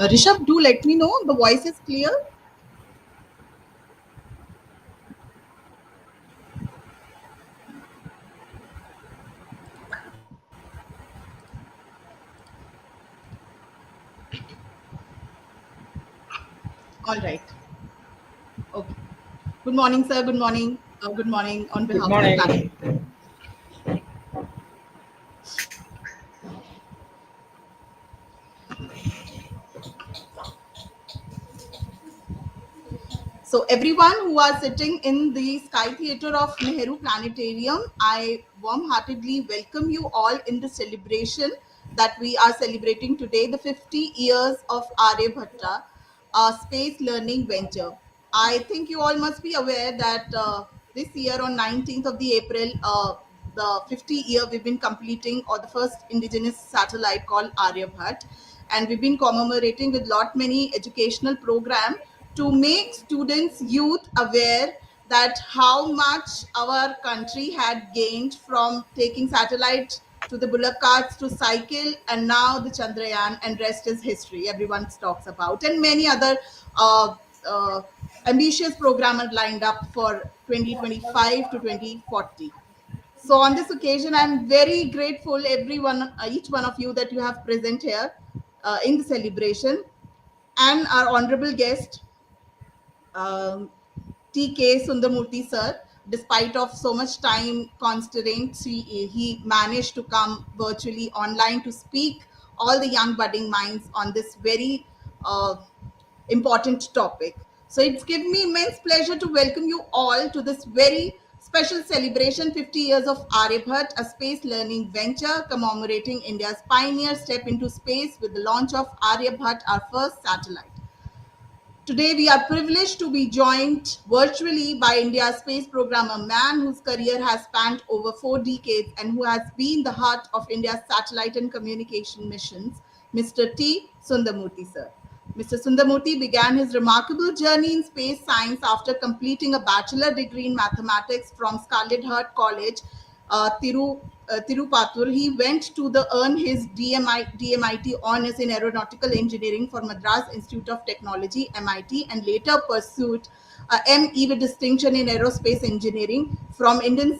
Rishabh, do let me know the voice is clear. All right. Okay. Good morning, sir. Good morning. Good morning on Good behalf of morning. Planet. So everyone who are sitting in the Sky Theatre of Nehru Planetarium, I warm-heartedly welcome you all in the celebration that we are celebrating today, the 50 years of Aryabhata, a space learning venture. I think you all must be aware that this year on 19th of the April, the 50 year we've been completing or the first indigenous satellite called Aryabhat, and we've been commemorating with lot many educational program to make students youth aware that how much our country had gained from taking satellite to the bullock carts to cycle, and now the Chandrayaan, and rest is history. Everyone talks about, and many other uh, uh, ambitious programs lined up for 2025 to 2040. So on this occasion, I'm very grateful everyone, each one of you that you have present here in the celebration, and our honorable guest, um, TK Sundaramurthy sir. Despite of so much time constraints, he managed to come virtually online to speak all the young budding minds on this very uh, important topic. So it's given me immense pleasure to welcome you all to this very special celebration, 50 years of Aryabhat, a space learning venture commemorating India's pioneer step into space with the launch of Aryabhat, our first satellite. Today, we are privileged to be joined virtually by India's space program, a man whose career has spanned over 4 decades and who has been the heart of India's satellite and communication missions, Mr. T. Sundaramurthy, sir. Mr. Sundaramurthy began his remarkable journey in space science after completing a bachelor degree in mathematics from Scarlet Heart College, Tirupathur. He went to earn his DMIT honors in aeronautical engineering for Madras Institute of Technology (MIT) and later pursued a ME with distinction in aerospace engineering from Indian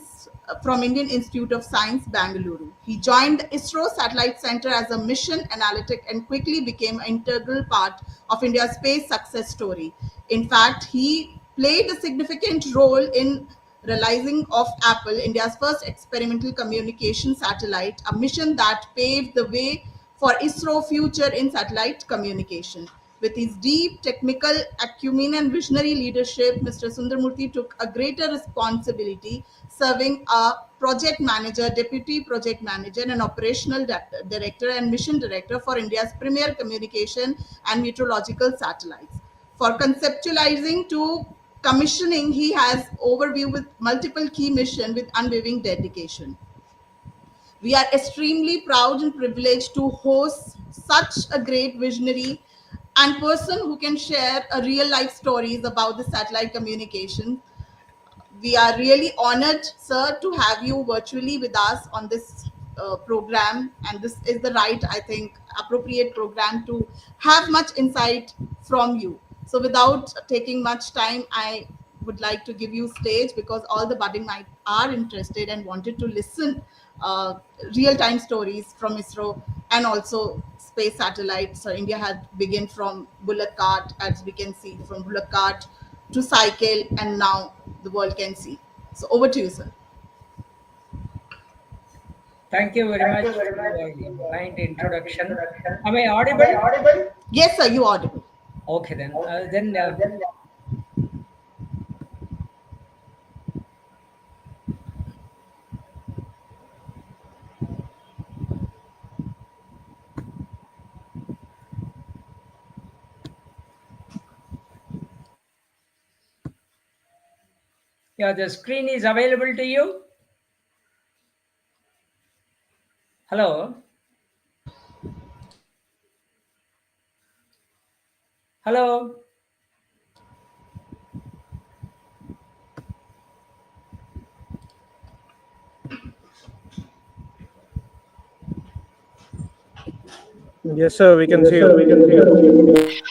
Institute of Science, Bangalore. He joined the ISRO Satellite Center as a mission analytic and quickly became an integral part of India's space success story. In fact, he played a significant role in realizing of Apple, India's first experimental communication satellite, a mission that paved the way for ISRO future in satellite communication. With his deep technical acumen and visionary leadership, Mr. Sundaramurthy took a greater responsibility, serving a project manager, deputy project manager, and operational director and mission director for India's premier communication and meteorological satellites. For conceptualizing to commissioning, he has overview with multiple key mission with unwavering dedication. We are extremely proud and privileged to host such a great visionary and person who can share a real life stories about the satellite communication. We are really honored, sir, to have you virtually with us on this program, and this is the right, I think, appropriate program to have much insight from you. So without taking much time, I would like to give you stage because all the budding mind are interested and wanted to listen uh, real-time stories from ISRO and also space satellites. So India had begun from bullock cart, as we can see, from bullock cart to cycle, and now the world can see. So over to you, sir. Thank you very much for your kind introduction. Am I audible? Yes, sir, you audible. Okay, then. Yeah, the screen is available to you. Hello, hello. Yes, sir, we can Yes, see sir, we you. can see you.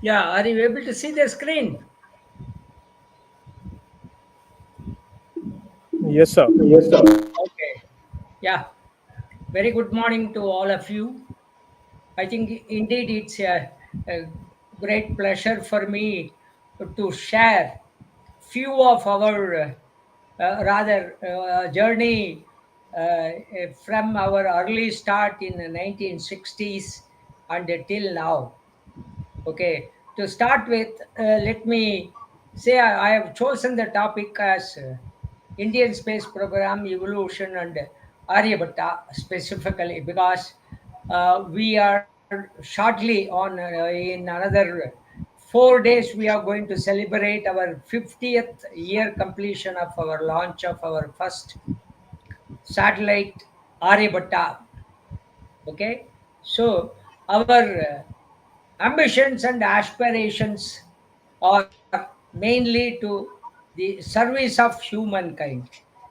Yeah, are you able to see the screen? Yes, sir. Yes, sir. Okay. Yeah. Very good morning to all of you. I think indeed it's a great pleasure for me to share few of our rather journey from our early start in the 1960s and till now. Okay, to start with, let me say I have chosen the topic as Indian Space Program Evolution and Aryabhata specifically because we are shortly on in another 4 days we are going to celebrate our 50th year completion of our launch of our first satellite Aryabhata. Okay, so our ambitions and aspirations are mainly to the service of humankind.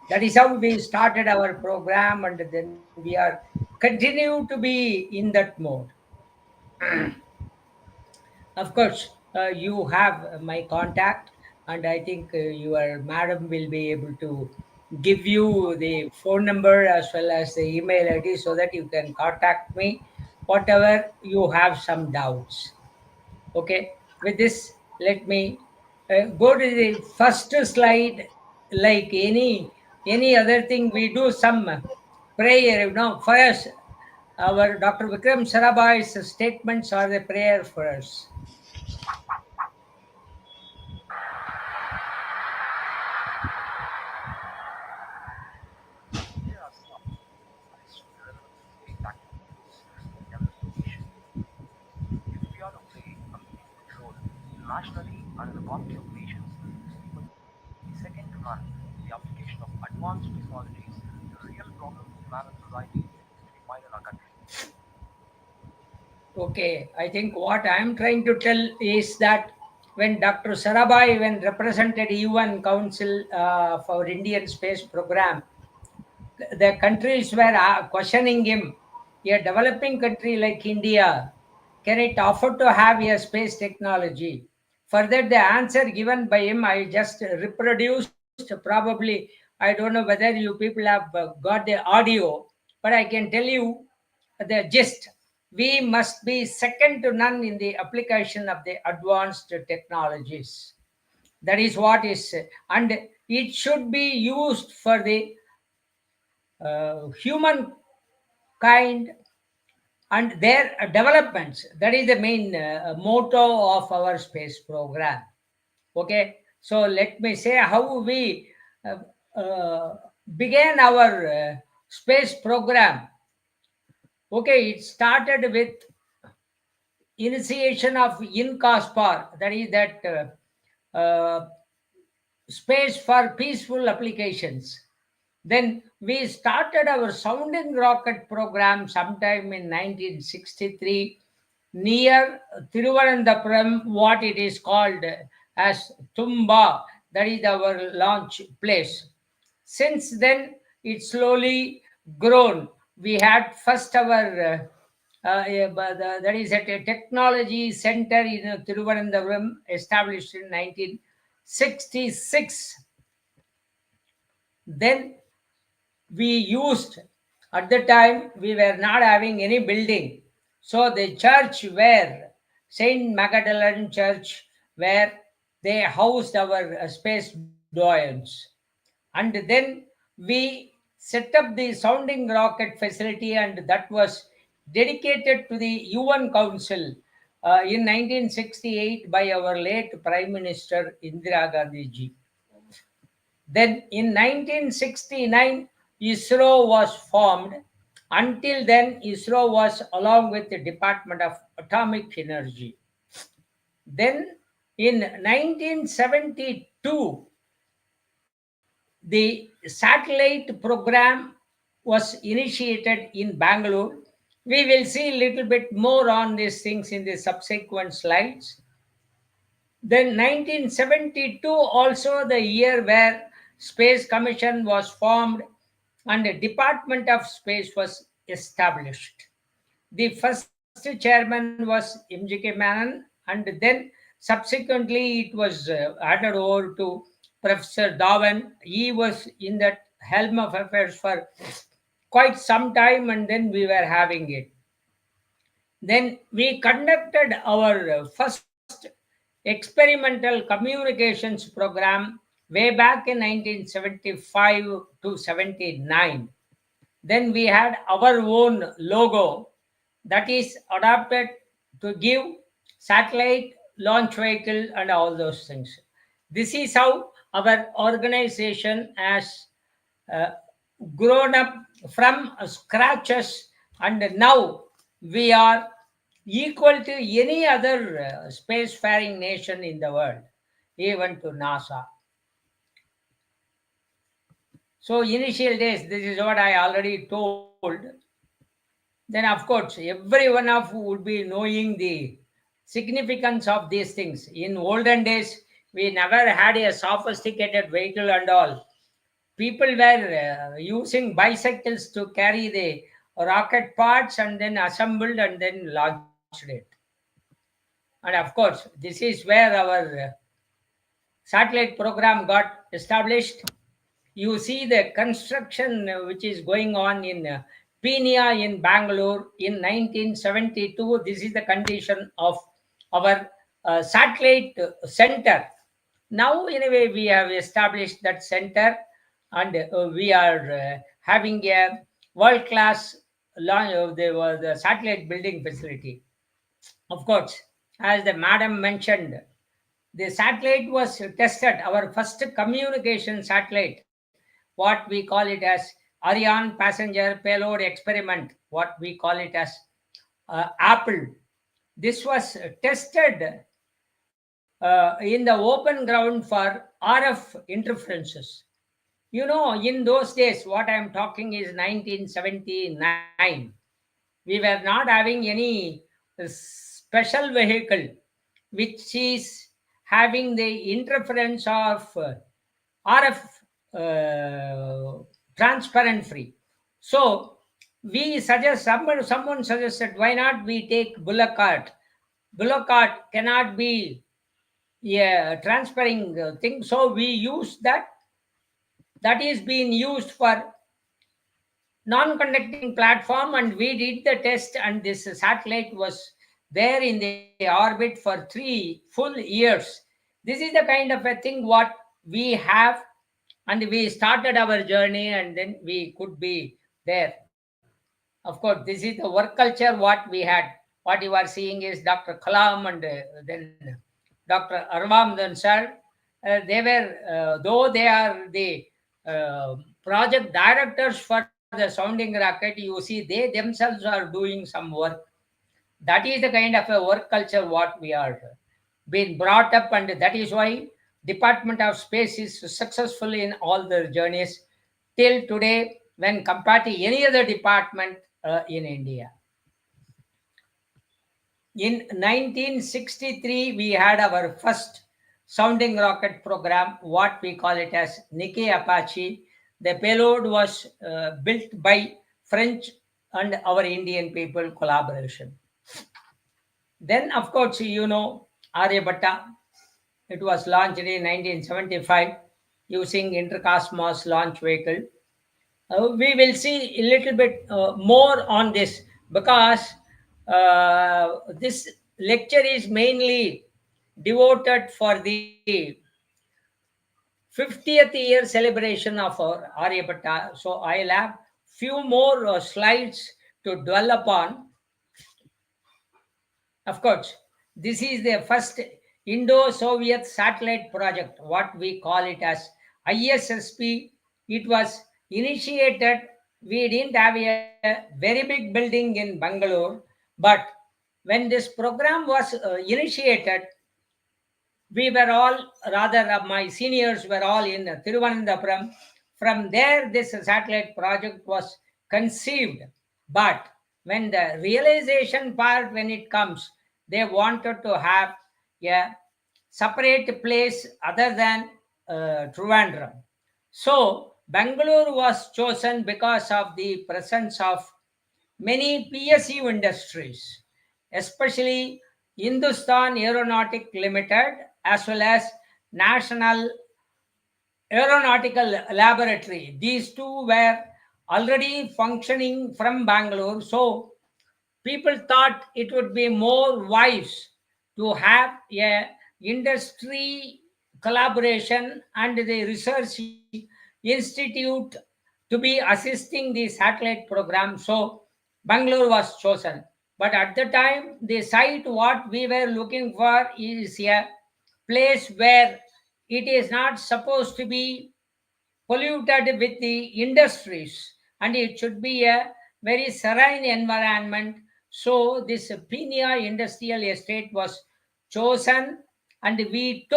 That is how we started our program, and then we are continue to be in that mode. Of course, you have my contact, and I think your madam will be able to give you the phone number as well as the email ID so that you can contact me whatever you have some doubts. Okay, with this, let me go to the first slide. Like any other thing, we do some prayer. First, our Dr. Vikram Sarabhai's statements are the prayer for us. Okay, I think what I am trying to tell is that when Dr. Sarabhai, when represented UN Council for Indian Space Program, the countries were questioning him. A developing country like India, can it afford to have a space technology? For that, the answer given by him, I just reproduced. Probably, I don't know whether you people have got the audio, but I can tell you the gist. We must be second to none in the application of the advanced technologies. That is what is, and it should be used for the human kind and their developments. That is the main motto of our space program. Okay, so let me say how we uh, uh, began our space program. Okay, it started with initiation of INCOSPAR, that is that space for peaceful applications. Then we started our sounding rocket program sometime in 1963 near Thiruvananthapuram, what it is called as Tumba, that is our launch place. Since then, it slowly grown. We had first our that is at a technology center in Thiruvananthapuram, established in 1966. Then we used, at the time we were not having any building, so the church where Saint Magdalene Church, where they housed our space doyens, and then we set up the sounding rocket facility, and that was dedicated to the UN Council in 1968 by our late Prime Minister Indira Gandhi ji. Then in 1969, ISRO was formed. Until then, ISRO was along with the Department of Atomic Energy. Then in 1972, the satellite program was initiated in Bangalore. We will see a little bit more on these things in the subsequent slides. Then 1972 also the year where Space Commission was formed and the Department of Space was established. The first chairman was MGK Menon, and then subsequently it was handed over to Professor Dhawan. He was in that helm of affairs for quite some time, and then we were having it. Then we conducted our first experimental communications program way back in 1975 to 79. Then we had our own logo that is adapted to give satellite launch vehicle and all those things. This is how our organization has uh, grown up from scratches, and now we are equal to any other spacefaring nation in the world, even to NASA. So initial days, this is what I already told. Then of course, every one of you would be knowing the significance of these things. In olden days, we never had a sophisticated vehicle and all. People were using bicycles to carry the rocket parts and then assembled and then launched it. And of course, this is where our satellite program got established. You see the construction which is going on in Penia in Bangalore in 1972. This is the condition of our satellite center. Now, in a way, we have established that center, and we are having a world class launch of the satellite building facility. Of course, as the madam mentioned, the satellite was tested, our first communication satellite, what we call it as Ariane passenger payload experiment, what we call it as Apple. This was tested in the open ground for RF interferences. You know, in those days, what I'm talking is 1979. We were not having any special vehicle which is having the interference of RF transparent free. So we suggest someone suggested why not we take bullock cart. Bullock cart cannot be a transparent thing, so we use that. That is being used for non-conducting platform, and we did the test, and this satellite was there in the orbit for 3 full years. This is the kind of a thing what we have, and we started our journey, and then we could be there. Of course, this is the work culture what we had. What you are seeing is Dr. Kalam and then Dr. Arvam sir. They were, though they are the project directors for the sounding rocket, you see they themselves are doing some work. That is the kind of a work culture what we are being brought up, and that is why Department of Space is successful in all their journeys till today when compared to any other department in India. In 1963, we had our first sounding rocket program, what we call it as Nike Apache. The payload was built by French and our Indian people collaboration. Then, of course, you know, Aryabhata. It was launched in 1975 using Intercosmos launch vehicle. We will see a little bit more on this because this lecture is mainly devoted for the 50th year celebration of our Aryabhata. So I'll have few more slides to dwell upon. Of course, this is the first Indo-Soviet satellite project, what we call it as ISSP. It was initiated. We didn't have a very big building in Bangalore, but when this program was initiated, we were all, rather, my seniors were all in Thiruvananthapuram. From there, this satellite project was conceived. But when the realization part, when it comes, they wanted to have a separate place other than Trivandrum. So, Bangalore was chosen because of the presence of many PSU industries, especially Hindustan Aeronautic Limited as well as National Aeronautical Laboratory. These two were already functioning from Bangalore, so people thought it would be more wise to have a industry collaboration and the research institute to be assisting the satellite program. So Bangalore was chosen. But at the time, the site what we were looking for is a place where it is not supposed to be polluted with the industries, and it should be a very serene environment. So this Pinia industrial estate was chosen, and we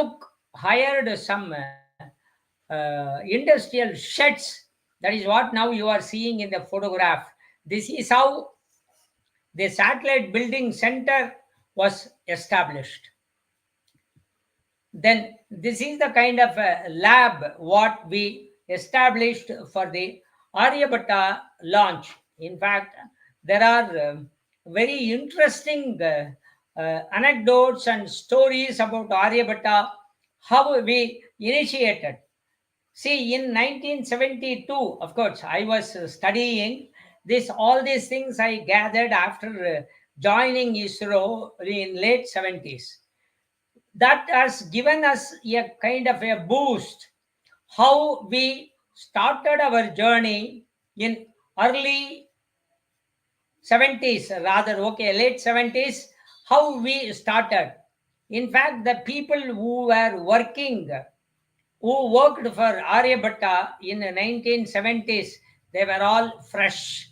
hired some industrial sheds. That is what now you are seeing in the photograph. This is how the satellite building center was established. Then this is the kind of lab what we established for the Aryabhata launch. In fact, there are very interesting anecdotes and stories about Aryabhata, how we initiated. See, in 1972, of course, I was studying this. All these things I gathered after joining ISRO in late 70s. That has given us a kind of a boost. How we started our journey in early 70s, rather, okay, late 70s, how we started. In fact, the people who were working, who worked for Aryabhatta in the 1970s, they were all fresh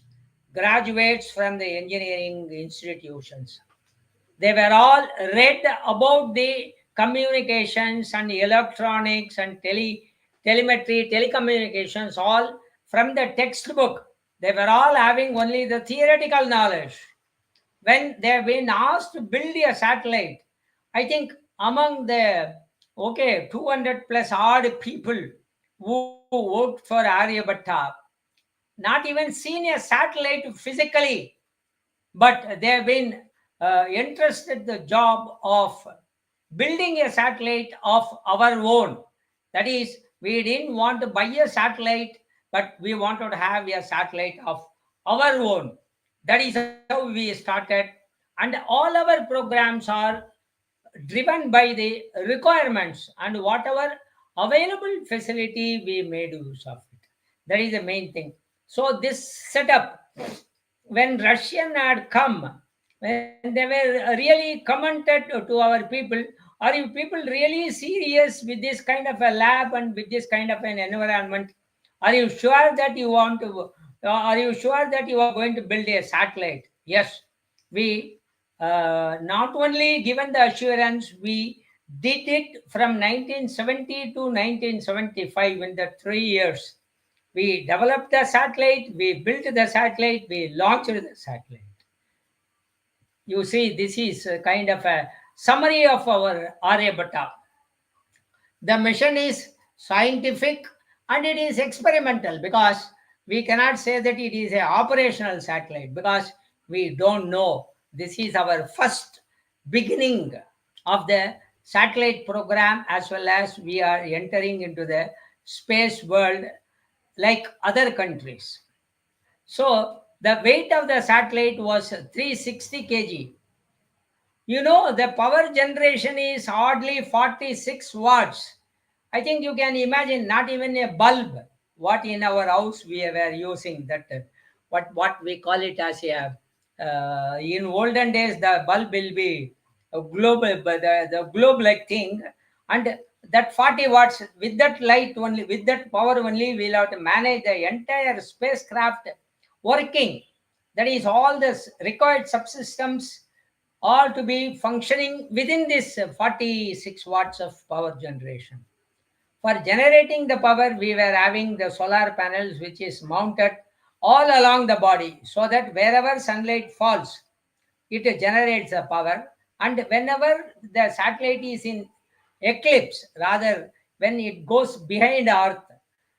graduates from the engineering institutions. They were all read about the communications and electronics and telemetry, telecommunications, all from the textbook. They were all having only the theoretical knowledge. When they have been asked to build a satellite, I think among the 200 plus odd people who worked for Aryabhatta, not even seen a satellite physically, but they have been entrusted the job of building a satellite of our own. That is, we didn't want to buy a satellite, but we wanted to have a satellite of our own. That is how we started. And all our programs are driven by the requirements and whatever available facility we made use of it. That is the main thing. So this setup, when Russian had come, when they were really commented to our people, are you people really serious with this kind of a lab and with this kind of an environment? Are you sure that you want to? Are you sure that you are going to build a satellite? Yes, we not only given the assurance, we did it from 1970 to 1975 in the 3 years. We developed the satellite, we built the satellite, we launched the satellite. You see, this is a kind of a summary of our Aryabhatta. The mission is scientific and it is experimental, because we cannot say that it is an operational satellite because we don't know. This is our first beginning of the satellite program, as well as we are entering into the space world like other countries. So the weight of the satellite was 360 kg. You know, the power generation is hardly 46 watts. I think you can imagine, not even a bulb, what in our house we were using, that what we call it as a in olden days the bulb will be a globe, the globe like thing, and that 40 watts, with that light only, with that power only, we'll have to manage the entire spacecraft working. That is all this required subsystems all to be functioning within this 46 watts of power generation. For generating the power, we were having the solar panels which is mounted all along the body, so that wherever sunlight falls, it generates the power. And whenever the satellite is in eclipse, rather when it goes behind Earth,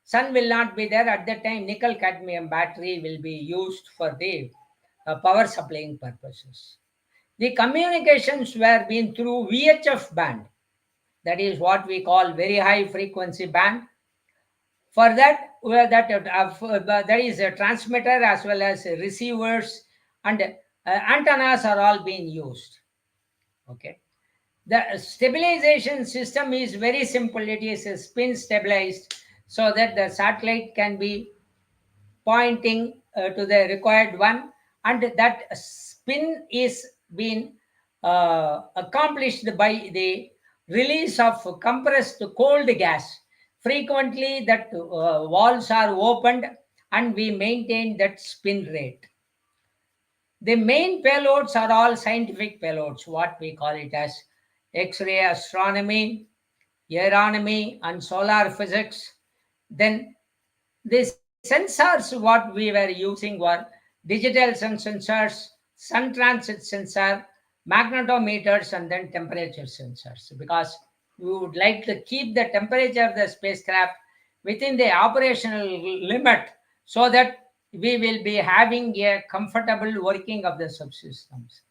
sun will not be there. At that time, nickel cadmium battery will be used for the power supplying purposes. The communications were being through VHF band, that is what we call very high frequency band. For that, there is a transmitter as well as receivers, and antennas are all being used. Okay. The stabilization system is very simple. It is spin stabilized, so that the satellite can be pointing to the required one, and that spin is being accomplished by the release of compressed cold gas. Frequently that walls are opened, and we maintain that spin rate. The main payloads are all scientific payloads, what we call it as X-ray astronomy, aeronomy, and solar physics. Then the sensors what we were using were digital sensors, sun transit sensor, magnetometers, and then temperature sensors, because we would like to keep the temperature of the spacecraft within the operational limit, so that we will be having a comfortable working of the subsystems.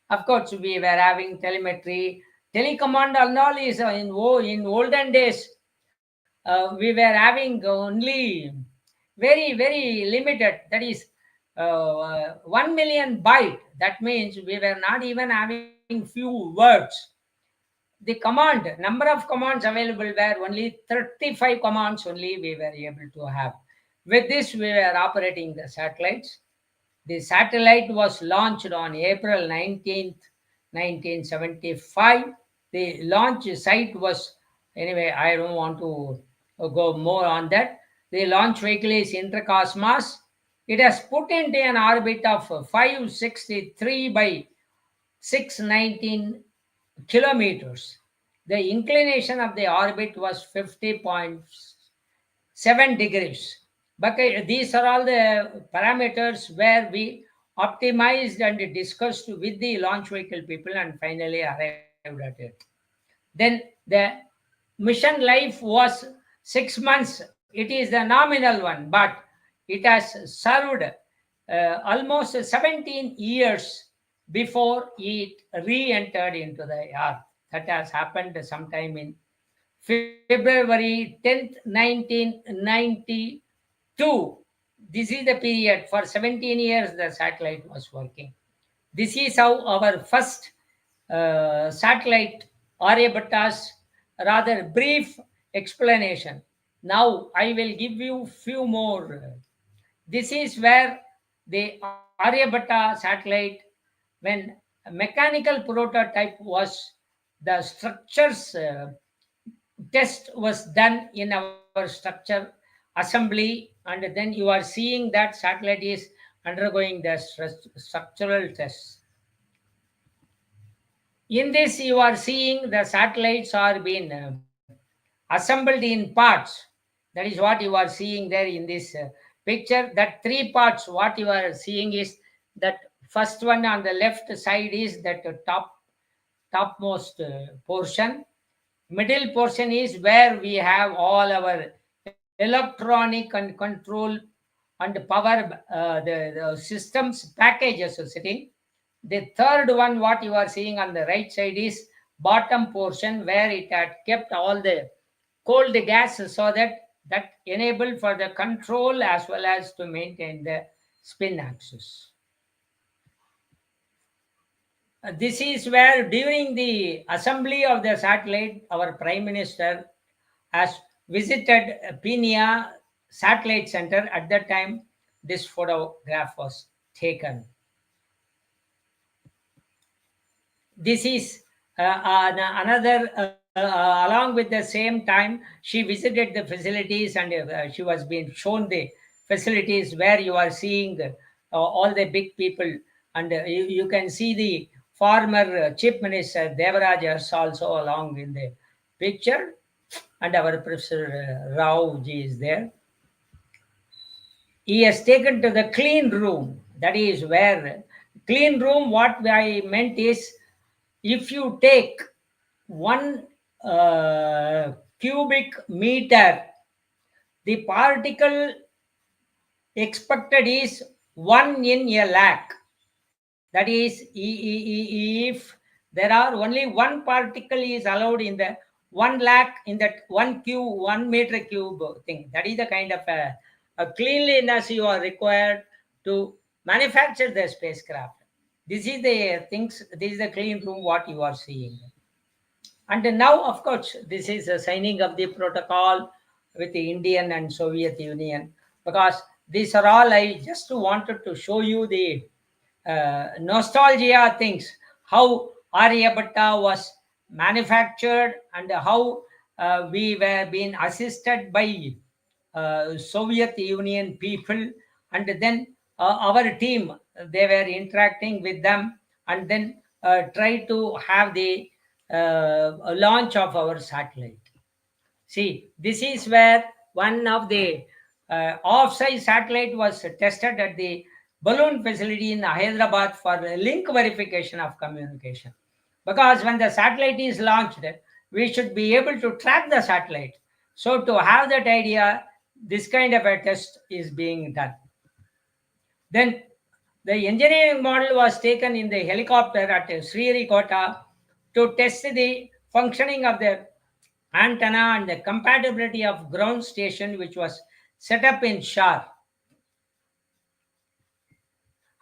Of course, we were having telemetry, telecommand and all is in olden days. We were having only very limited. That is 1 million byte. That means we were not even having few words. The command number of commands available were only 35 commands only we were able to have. With this, we were operating the satellites. The satellite was launched on April 19th, 1975. The launch site was, anyway, I don't want to go more on that. The launch vehicle is Intracosmos. It has put into an orbit of 563 by 619 kilometers. The inclination of the orbit was 50.7 degrees. But these are all the parameters where we optimized and discussed with the launch vehicle people and finally arrived at it. Then the mission life was 6 months. It is the nominal one, but it has served almost 17 years before it re-entered into the earth. That has happened sometime in February 10th, 1992. This is the period. For 17 years, the satellite was working. This is how our first satellite, Aryabhata's rather brief explanation. Now, I will give you few more. This is where the Aryabhata satellite, when a mechanical prototype was, the structures test was done in our structure assembly, and then you are seeing that satellite is undergoing the structural tests. In this, you are seeing the satellites are being assembled in parts. That is what you are seeing there in this picture. That three parts, what you are seeing is that first one on the left side is that topmost portion. Middle portion is where we have all our electronic and control and power, the systems packages are sitting. The third one, what you are seeing on the right side, is bottom portion where it had kept all the cold gases, so that enabled for the control as well as to maintain the spin axis. This is where during the assembly of the satellite, our Prime Minister has visited Pinia Satellite Center. At that time, this photograph was taken. This is another, along with the same time, she visited the facilities, and she was being shown the facilities where you are seeing all the big people, and you can see the former Chief Minister Devaraja is also along in the picture, and our Professor Rao ji is there. He has taken to the clean room. That is where clean room. What I meant is, if you take 1 cubic meter, the particle expected is 1 in a lakh. That is, if there are only one particle is allowed in the 1 lakh in that 1 meter cube thing, that is the kind of a cleanliness you are required to manufacture the spacecraft. This is the things. This is the clean room what you are seeing. And now, of course, this is a signing of the protocol with the Indian and Soviet Union, because these are all, I just wanted to show you the nostalgia things, how Aryabhata was manufactured, and how we were being assisted by Soviet Union people, and then our team, they were interacting with them, and then try to have the launch of our satellite. See, this is where one of the off-size satellite was tested at the balloon facility in Hyderabad for link verification of communication. Because when the satellite is launched, we should be able to track the satellite. So to have that idea, this kind of a test is being done. Then the engineering model was taken in the helicopter at Sriharikota to test the functioning of the antenna and the compatibility of ground station, which was set up in Shar.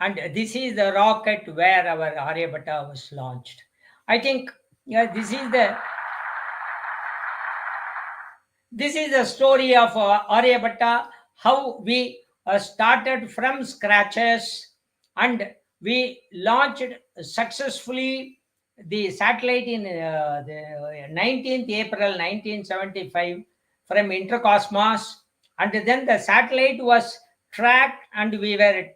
And this is the rocket where our Aryabhata was launched. I think, yeah, this is the story of Aryabhata, how we started from scratches, and we launched successfully the satellite in the 19th April 1975 from Intercosmos, and then the satellite was tracked, and we were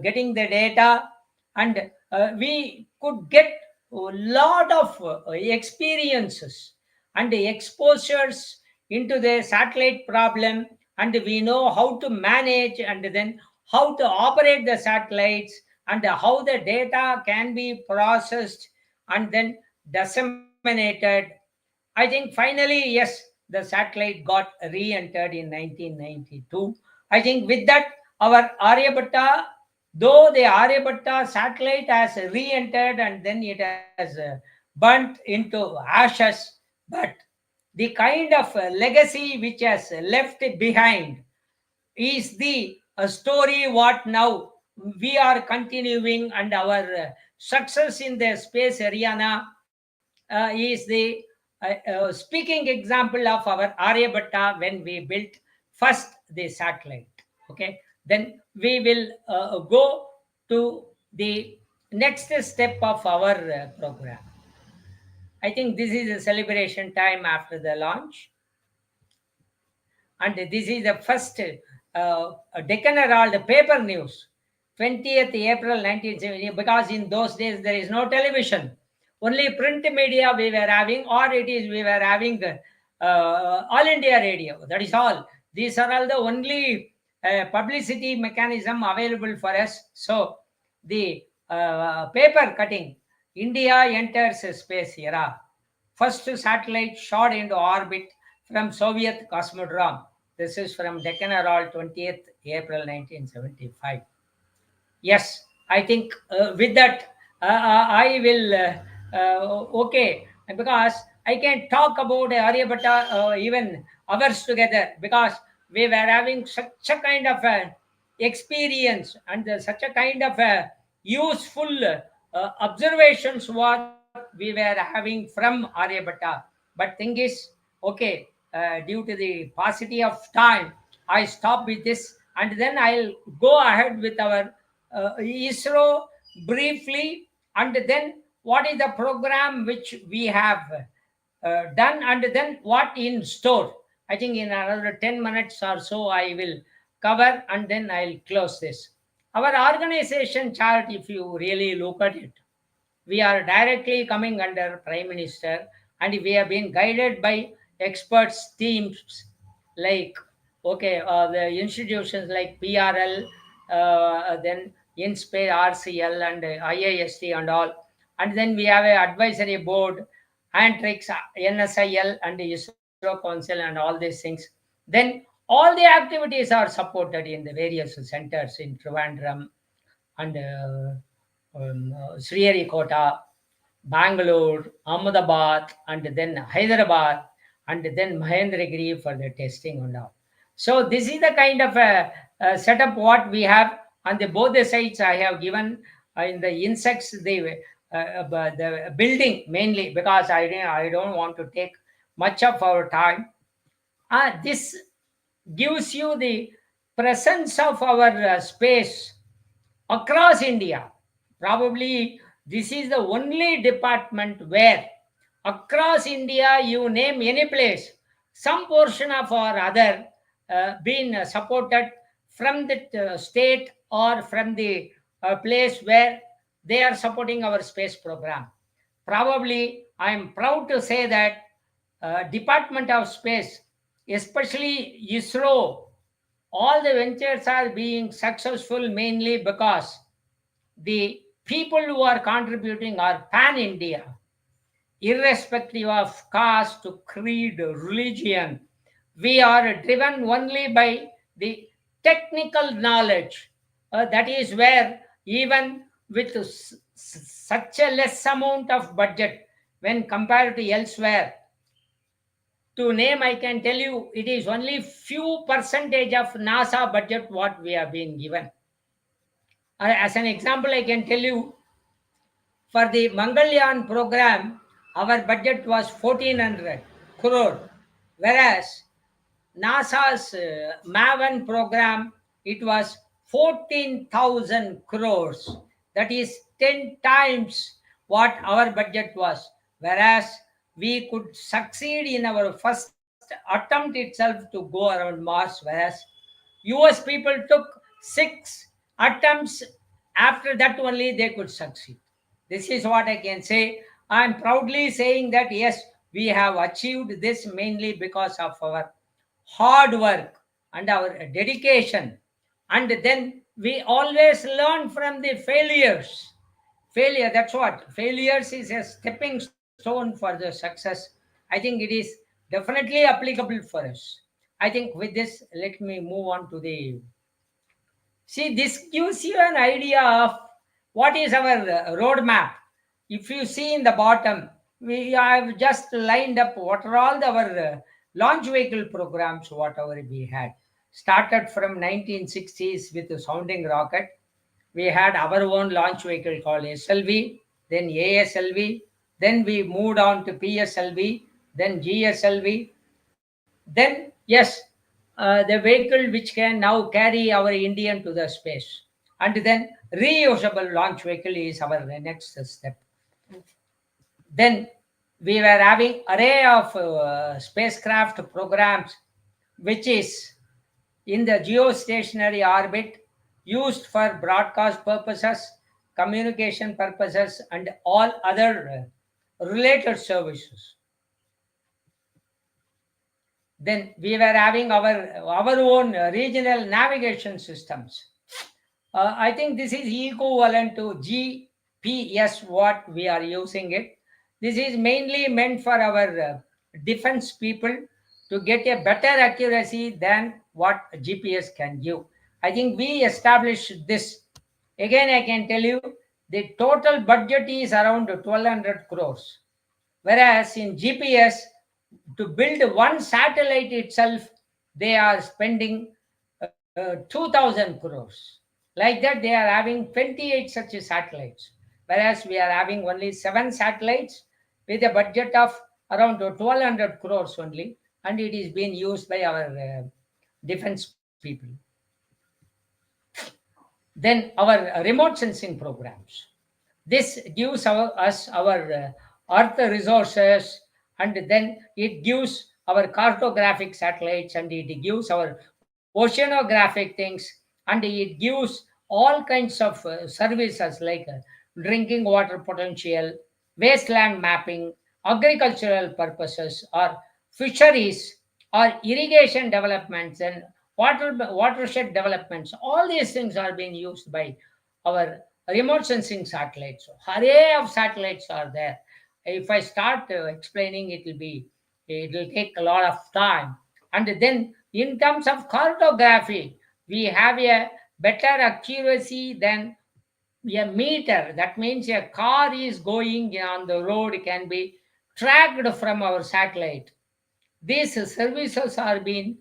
getting the data, and we could get a lot of experiences and exposures into the satellite problem, and we know how to manage and then how to operate the satellites, and how the data can be processed and then disseminated. I think finally, yes, the satellite got re-entered in 1992. I think with that, our Aryabhatta, though the Aryabhatta satellite has re-entered and then it has burnt into ashes, but the kind of legacy which has left behind is the story what now we are continuing, and our success in the space arena is the speaking example of our Aryabhatta when we built first the satellite. Okay, then we will go to the next step of our program. I think this is a celebration time after the launch, and this is the first Deccan Herald paper news, 20th April 1970, because in those days there is no television, only print media we were having, or it is we were having All India Radio. That is all. These are all the only publicity mechanism available for us. So the paper cutting, India enters space era. First satellite shot into orbit from Soviet cosmodrome. This is from Deccan Herald, 20th April 1975. Yes, I think with that, I will, okay, because I can talk about Aryabhatta even hours together, because we were having such a kind of experience, and such a kind of useful observations what we were having from Aryabhatta. But thing is, okay, due to the paucity of time, I stop with this, and then I'll go ahead with our ISRO briefly, and then what is the program which we have done, and then what in store. I think in another 10 minutes or so I will cover, and then I'll close this. Our organization chart, if you really look at it, we are directly coming under Prime Minister, and we have been guided by experts teams like, okay, the institutions like PRL, then InSpace, RCL, and IIST and all. And then we have a advisory board, Antrix, NSIL, and ISRO Council, and all these things. Then all the activities are supported in the various centers in Trivandrum and Sriharikota, Bangalore, Ahmedabad, and then Hyderabad, and then Mahendragiri for the testing and all. So this is the kind of a setup what we have on the both the sides. I have given in the insects the building mainly, because I don't want to take much of our time. This gives you the presence of our space across India. Probably this is the only department where across India, you name any place, some portion of or other been supported from the state or from the place where they are supporting our space program. Probably I am proud to say that Department of Space, especially ISRO, all the ventures are being successful mainly because the people who are contributing are pan India, irrespective of caste, creed, religion. We are driven only by the technical knowledge. That is where, even with such a less amount of budget when compared to elsewhere, to name, I can tell you, it is only few percentage of NASA budget what we have been given. As an example, I can tell you, for the Mangalyaan program, our budget was 1400 crore, whereas NASA's MAVEN program, it was 14,000 crores. That is 10 times what our budget was. Whereas we could succeed in our first attempt itself to go around Mars, whereas US people took 6 attempts. After that only they could succeed. This is what I can say. I am proudly saying that yes, we have achieved this mainly because of our hard work and our dedication. And then we always learn from the failures. Failure, that's what. Failures is a stepping stone for the success. I think it is definitely applicable for us. I think with this, let me move on to the. See, this gives you an idea of what is our roadmap. If you see in the bottom, we have just lined up what are all our launch vehicle programs, whatever we had. Started from 1960s with the sounding rocket. We had our own launch vehicle called SLV, then ASLV, then we moved on to PSLV, then GSLV, then yes, the vehicle which can now carry our Indian to the space. And then reusable launch vehicle is our next step. Then we were having array of spacecraft programs, which is in the geostationary orbit, used for broadcast purposes, communication purposes, and all other related services. Then we were having our own regional navigation systems. I think this is equivalent to GPS, what we are using it. This is mainly meant for our defense people to get a better accuracy than what GPS can give. I think we established this. Again, I can tell you the total budget is around 1200 crores. Whereas in GPS, to build one satellite itself, they are spending 2000 crores. Like that, they are having 28 such satellites, whereas we are having only 7 satellites with a budget of around 1200 crores only, and it is being used by our defense people. Then our remote sensing programs. This gives us our earth resources, and then it gives our cartographic satellites, and it gives our oceanographic things, and it gives all kinds of services like drinking water potential, wasteland mapping, agricultural purposes, or fisheries, or irrigation developments and watershed developments. All these things are being used by our remote sensing satellites. So array of satellites are there. If I start explaining, it will take a lot of time. And then in terms of cartography, we have a better accuracy than a meter. That means a car is going on the road can be tracked from our satellite. These services are being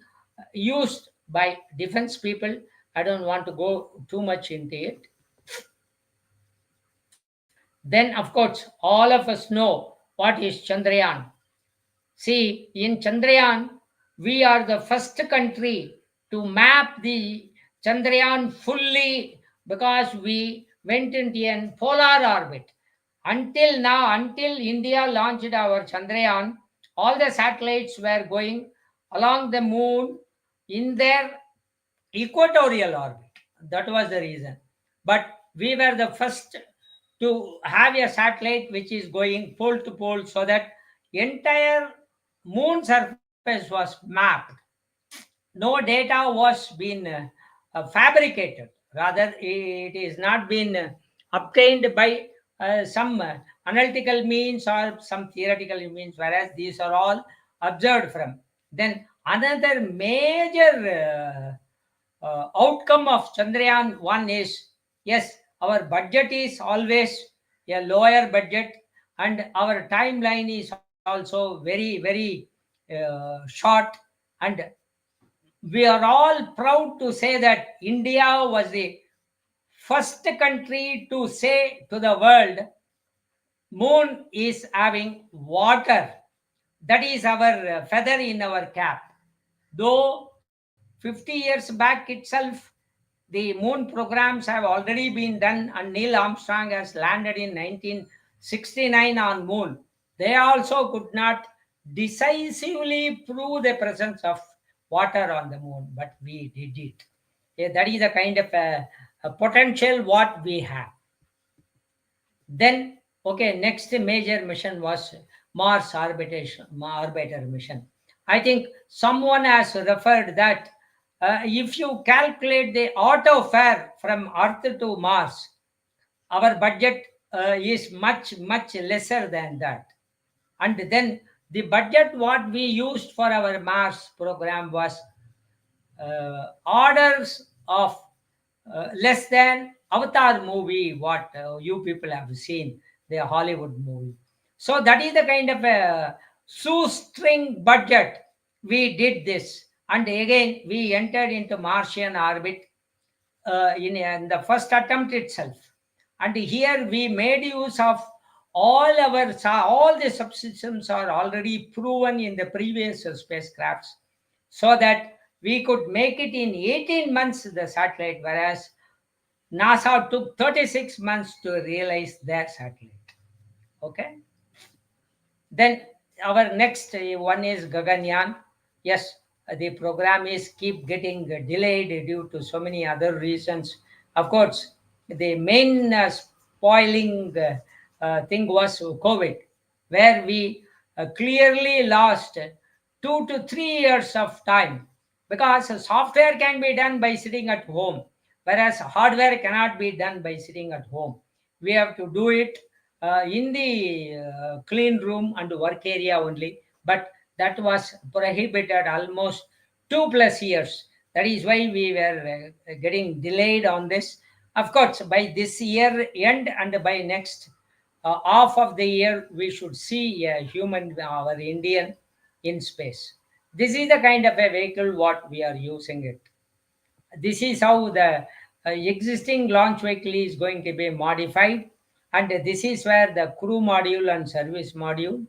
used by defense people. I don't want to go too much into it. Then, of course, all of us know what is Chandrayaan. See, in Chandrayaan, we are the first country to map the Chandrayaan fully because we went into a polar orbit. Until now, until India launched our Chandrayaan, all the satellites were going along the moon in their equatorial orbit. That was the reason. But we were the first to have a satellite which is going pole to pole so that entire moon surface was mapped. No data was been fabricated. Rather, it is not been obtained by some analytical means or some theoretical means, whereas these are all observed from. Then another major outcome of Chandrayaan 1 is, yes, our budget is always a lower budget, and our timeline is also very short. And we are all proud to say that India was the first country to say to the world, moon is having water. That is our feather in our cap. Though 50 years back itself, the moon programs have already been done, and Neil Armstrong has landed in 1969 on moon. They also could not decisively prove the presence of water on the moon, but we did it. Yeah, that is a kind of a potential what we have. Then, okay, next major mission was Mars orbiter mission. I think someone has referred that if you calculate the auto fare from Earth to Mars, our budget is much lesser than that. And then the budget what we used for our Mars program was orders of less than Avatar movie, what you people have seen, the Hollywood movie. So that is the kind of a shoestring budget we did this. And again, we entered into Martian orbit in the first attempt itself. And here we made use of all the subsystems are already proven in the previous spacecrafts, so that we could make it in 18 months the satellite, whereas NASA took 36 months to realize their satellite. Okay. Then our next one is Gaganyaan. Yes, the program is keep getting delayed due to so many other reasons. Of course, the main spoiling thing was COVID, where we clearly lost 2 to 3 years of time, because software can be done by sitting at home, whereas hardware cannot be done by sitting at home. We have to do it in the clean room and work area only, but that was prohibited almost 2 plus years. That is why we were getting delayed on this. Of course, by this year end and by next half of the year, we should see a human, our Indian, in space. This is the kind of a vehicle what we are using it. This is how the existing launch vehicle is going to be modified, and this is where the crew module and service module.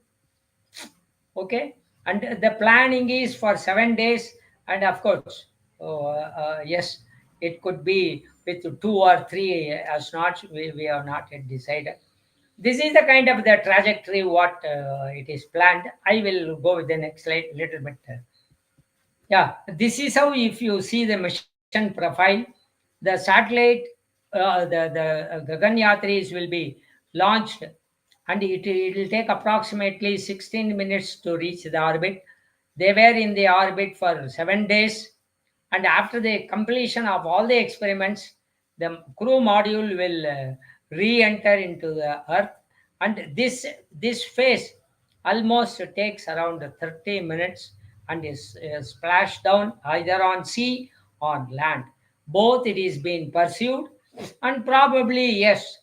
Okay, and the planning is for 7 days, and of course, yes, it could be with 2 or 3 astronauts. We have not yet decided. This is the kind of the trajectory what it is planned. I will go with the next slide little bit. Yeah, this is how, if you see the mission profile, the satellite the Gaganyatris will be launched, and it will take approximately 16 minutes to reach the orbit. They were in the orbit for 7 days, and after the completion of all the experiments, the crew module will re-enter into the Earth, and this phase almost takes around 30 minutes and is splashed down either on sea or land. Both it is being pursued, and probably yes,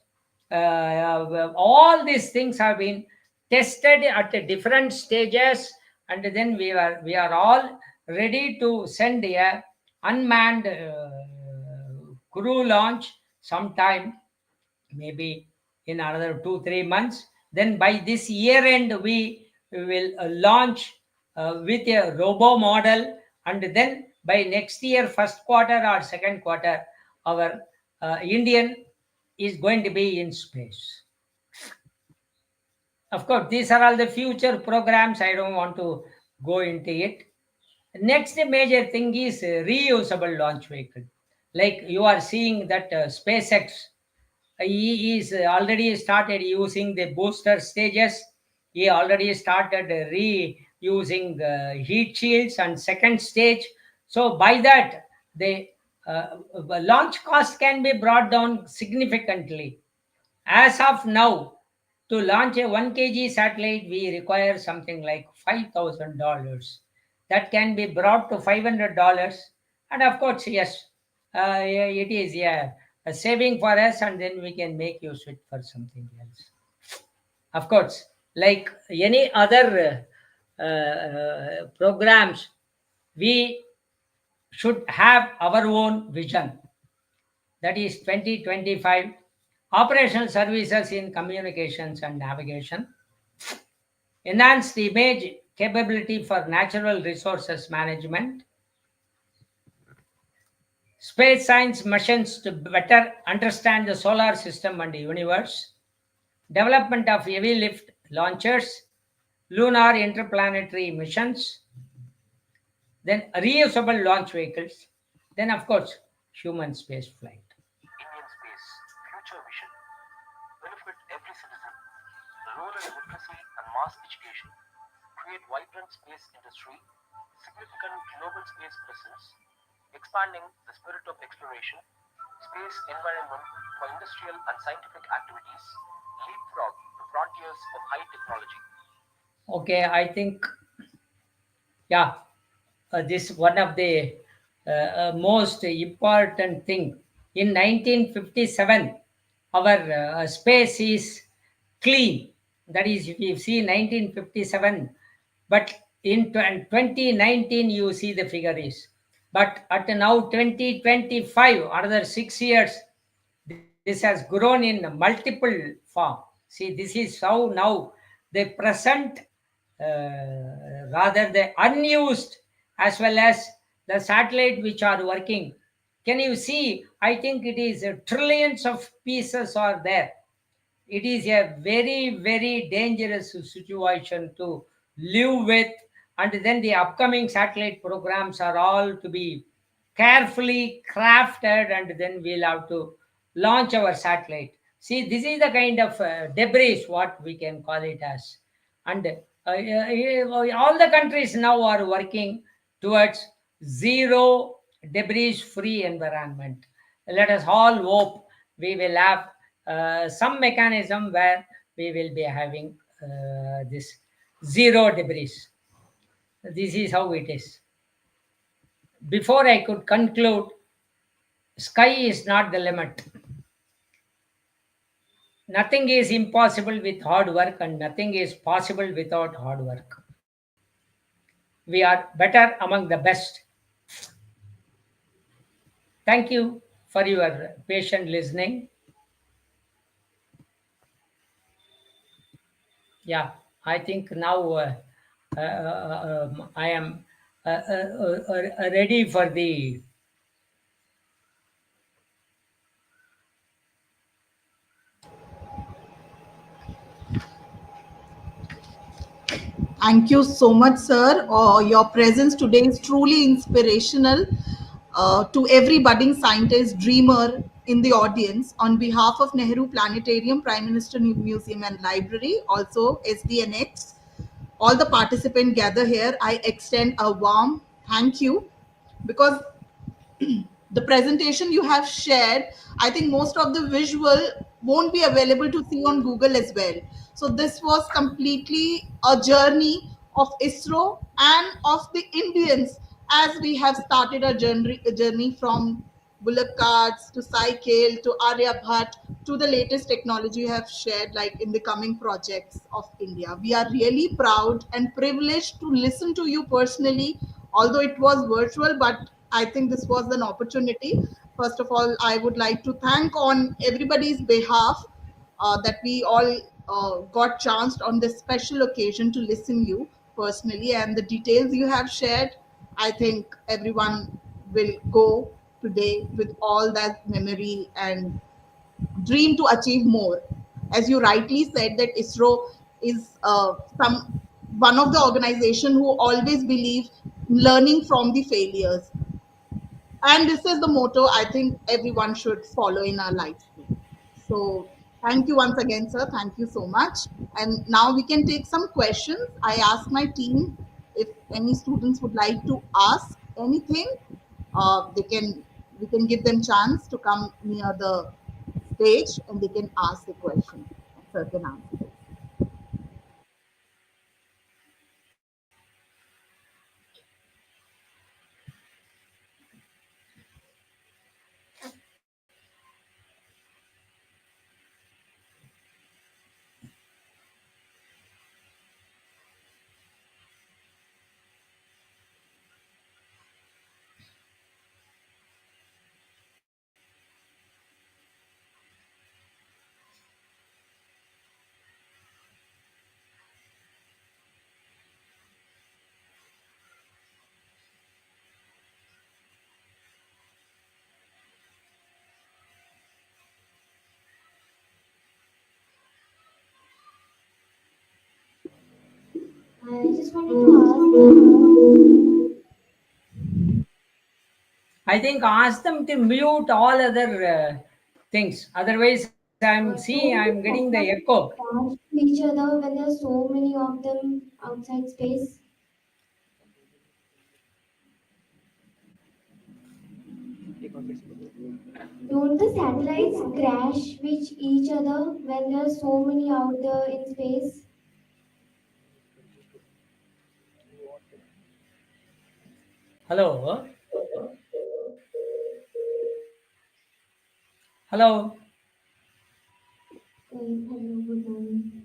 all these things have been tested at different stages, and then we are all ready to send a unmanned crew launch sometime, maybe in another 2 3 months. Then by this year end we will launch with a robo model, and then by next year first quarter or second quarter our Indian is going to be in space. Of course, these are all the future programs. I don't want to go into it. Next major thing is reusable launch vehicle. Like you are seeing that SpaceX, he is already started using the booster stages. He already started reusing heat shields and second stage. So by that, the launch cost can be brought down significantly. As of now, to launch a 1 kg satellite, we require something like $5,000. That can be brought to $500. And of course, yes, it is a saving for us, and then we can make use of it for something else. Of course, like any other programs, we should have our own vision. That is 2025 operational services in communications and navigation, enhanced image capability for natural resources management, space science missions to better understand the solar system and the universe, development of heavy lift launchers, lunar interplanetary missions, then reusable launch vehicles, then of course human space flight. Indian Space Future Vision. Benefit every citizen. Rural literacy and mass education. Create vibrant space industry. Significant global space presence. Expanding the spirit of exploration. Space environment for industrial and scientific activities. Leapfrog to frontiers of high technology. Okay, I think, yeah, this one of the most important thing. In 1957, our space is clean. That is, if you see 1957, but in 2019 you see the figure is. But at now 2025, another 6 years, this has grown in multiple form. See, this is how now the present, rather the unused, as well as the satellite which are working. Can you see? I think it is trillions of pieces are there. It is a very very dangerous situation to live with, and then the upcoming satellite programs are all to be carefully crafted, and then we'll have to launch our satellite. See, this is the kind of debris what we can call it as. And all the countries now are working towards zero debris free environment. Let us all hope we will have some mechanism where we will be having this zero debris. This is how it is. Before I could conclude, sky is not the limit. Nothing is impossible with hard work, and nothing is possible without hard work. We are better among the best. Thank you for your patient listening. Yeah, I think now I am ready for the. Thank you so much, sir. Your presence today is truly inspirational to every budding scientist, dreamer, in the audience, on behalf of Nehru Planetarium, Prime Minister Museum and Library, also SDNx, all the participants gather here, I extend a warm thank you, because the presentation you have shared, I think most of the visual won't be available to see on Google as well. So this was completely a journey of ISRO and of the Indians, as we have started a journey from bullock carts to cycle to Aryabhat to the latest technology you have shared, like in the coming projects of India. We are really proud and privileged to listen to you personally, although it was virtual, but I think this was an opportunity. First of all, I would like to thank on everybody's behalf that we all got chanced on this special occasion to listen you personally, and the details you have shared, I think everyone will go today with all that memory and dream to achieve more. As you rightly said, that ISRO is some one of the organization who always believe learning from the failures, and this is the motto I think everyone should follow in our lives too. So thank you once again, sir. Thank you so much. And now we can take some questions. I ask my team if any students would like to ask anything. They can We can give them chance to come near the stage and they can ask the question. And sir can answer. I just wanted to ask them. I think ask them to mute all other things. Otherwise, I'm Don't getting the the echo. satellites crash to each other when there are so many of them outside space? Don't the satellites crash with each other when there are so many out there in space? Hello, hello. Hello, good morning.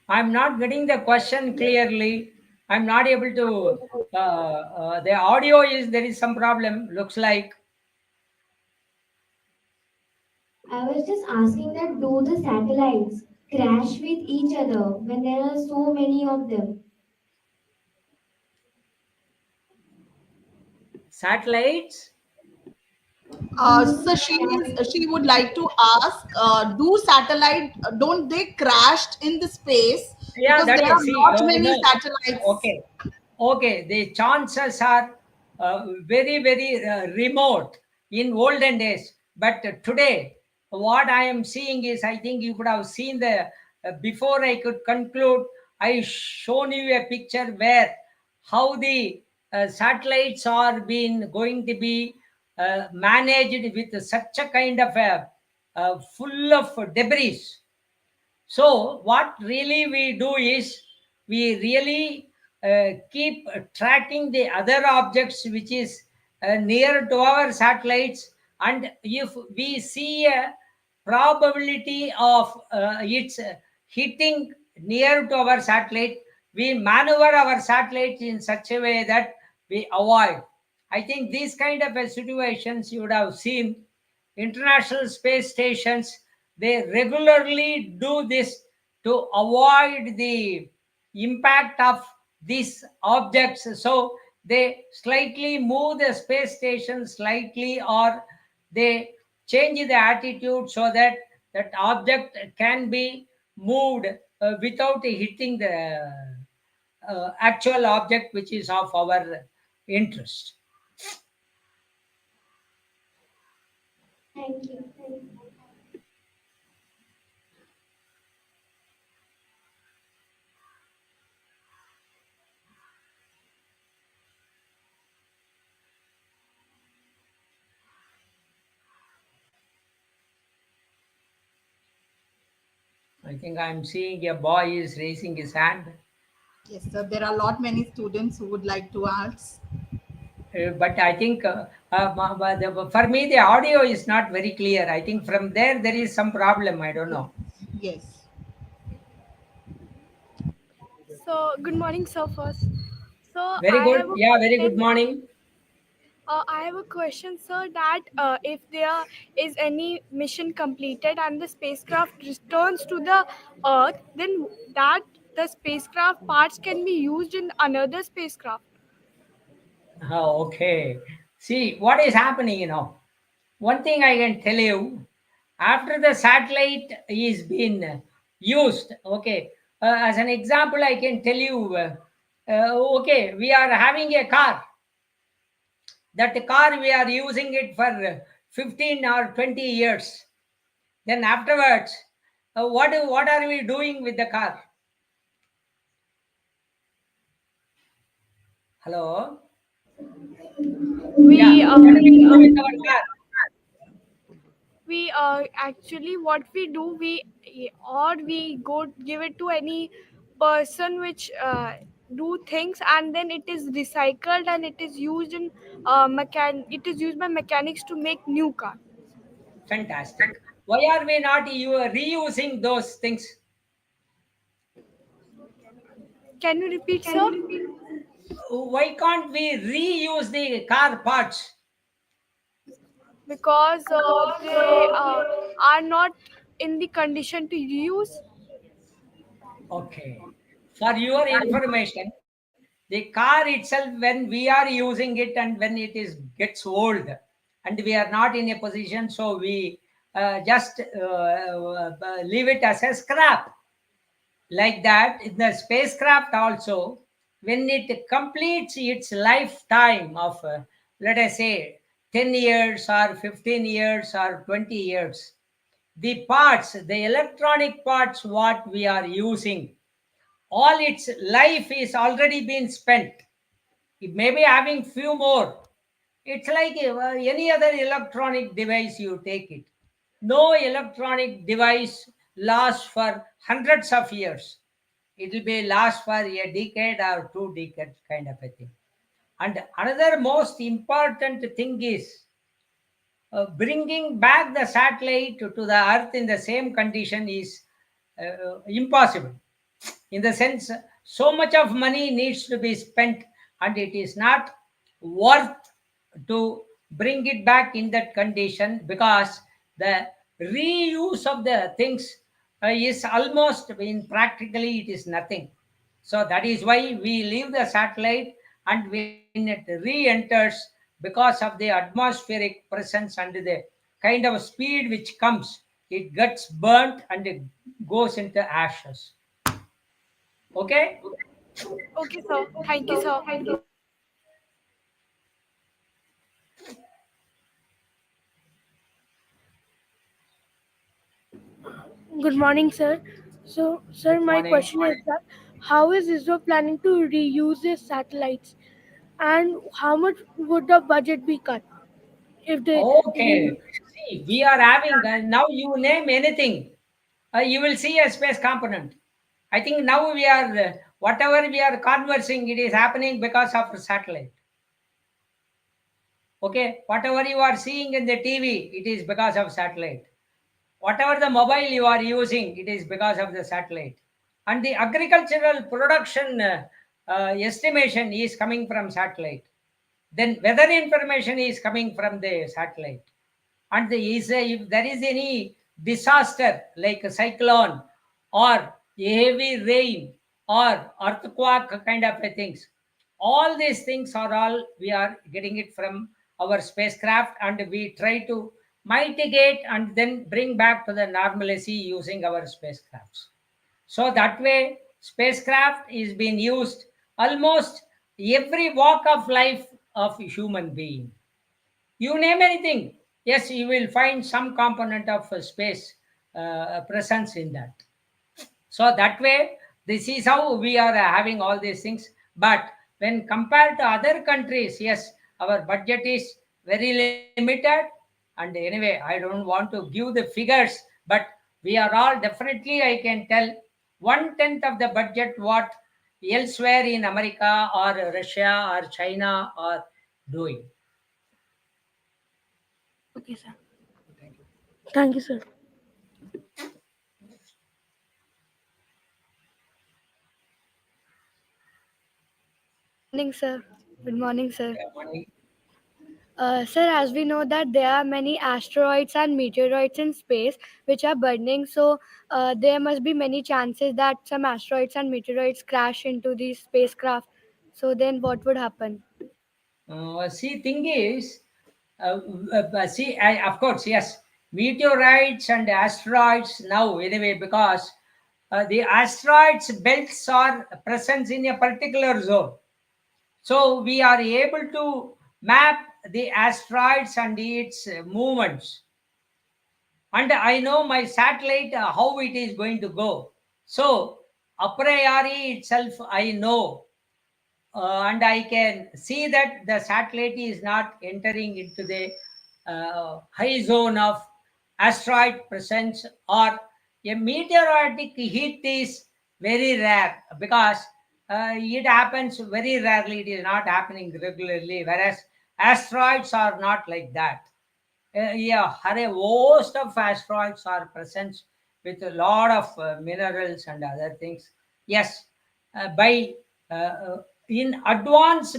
I'm not getting the question clearly. I'm not able to. The audio is there is some problem. Looks like. I was just asking that do the satellites crash with each other when there are so many of them? Satellites. So Do she would like to ask, do satellite don't they crashed in the space, Yeah, because that there yeah, are is. See, not many no. satellites. Okay. Okay, the chances are very remote in olden days. But today, what I am seeing is, I think you could have seen the before I could conclude, I shown you a picture where how the satellites are being going to be managed with such a kind of a full of debris. So, what really we do is we really keep tracking the other objects which is near to our satellites, and if we see a probability of its hitting near to our satellite, we maneuver our satellites in such a way that we avoid. I think these kind of situations you would have seen international space stations, they regularly do this to avoid the impact of these objects. So they slightly move the space station slightly, or they change the attitude so that that object can be moved without hitting the actual object which is of our interest. Thank you. I think I'm seeing a boy is raising his hand. Yes, sir. There are a lot many students who would like to ask. But I think for me the audio is not very clear. I think from there is some problem. I don't Yes. know. Yes. So, good morning, sir. First, so Very good. Yeah, very good morning. I have a question, sir. That if there is any mission completed and the spacecraft returns to the Earth, then that the spacecraft parts can be used in another spacecraft. Oh, okay. See what is happening. One thing I can tell you, after the satellite is been used, okay. As an example, I can tell you. Okay, we are having a car. That car we are using it for 15 or 20 years. Then afterwards, what are we doing with the car? Hello? Yeah, We what do we do with our car? actually what we do we go give it to any person which do things, and then it is recycled and it is used in it is used by mechanics to make new car. Fantastic. Why are we not reusing those things? Can you repeat, sir? Why can't we reuse the car parts? Because they are not in the condition to use. Okay. For your information, the car itself, when we are using it and when it is gets old, and we are not in a position, so we just leave it as a scrap. Like that, in the spacecraft also, when it completes its lifetime of, let us say, 10 years or 15 years or 20 years, the parts, the electronic parts, what we are using, all its life is already been spent. It may be having few more. It's like any other electronic device you take it. No electronic device lasts for hundreds of years. It will be last for a decade or 2 decades kind of a thing. And another most important thing is bringing back the satellite to the earth in the same condition is impossible. In the sense, so much of money needs to be spent, and it is not worth to bring it back in that condition, because the reuse of the things is almost, in practically it is nothing. So that is why we leave the satellite, and when it re-enters, because of the atmospheric presence and the kind of speed which comes, it gets burnt and it goes into ashes. Okay. Okay, sir. Thank you, sir. Good morning, sir. So, sir, Good my morning. question is that how is ISRO planning to reuse its satellites, and how much would the budget be cut if they Okay. reuse? See, we are having now. You name anything, you will see a space component. I think now we are whatever we are conversing, it is happening because of satellite. Okay, whatever you are seeing in the TV, it is because of satellite. Whatever the mobile you are using, it is because of the satellite. And the agricultural production estimation is coming from satellite. Then weather information is coming from the satellite. And if there is any disaster like a cyclone or heavy rain or earthquake kind of a things, all these things are all we are getting it from our spacecraft, and we try to mitigate and then bring back to the normalcy using our spacecrafts. So that way, spacecraft is being used almost every walk of life of human being. You name anything. yes, you will find some component of space presence in that. So that way, this is how we are having all these things. But when compared to other countries, yes, our budget is very limited. And anyway, I don't want to give the figures, but we are all definitely, I can tell, 1/10 of the budget what elsewhere in America or Russia or China are doing. Okay, sir. Thank you. Thank you, sir. Good morning, sir. Good morning, sir. Money. Sir, as we know that there are many asteroids and meteoroids in space which are burning, so there must be many chances that some asteroids and meteoroids crash into these spacecraft. So then, what would happen? See, thing is, see, of course, yes, meteorites and asteroids now, anyway, because the asteroids belts are present in a particular zone. So we are able to map the asteroids and its movements. And I know my satellite how it is going to go. So a priori itself, I know and I can see that the satellite is not entering into the high zone of asteroid presence, or a meteoritic hit is very rare because it happens very rarely. It is not happening regularly, whereas asteroids are not like that. Yeah, a host of asteroids are present with a lot of minerals and other things. Yes, by in advance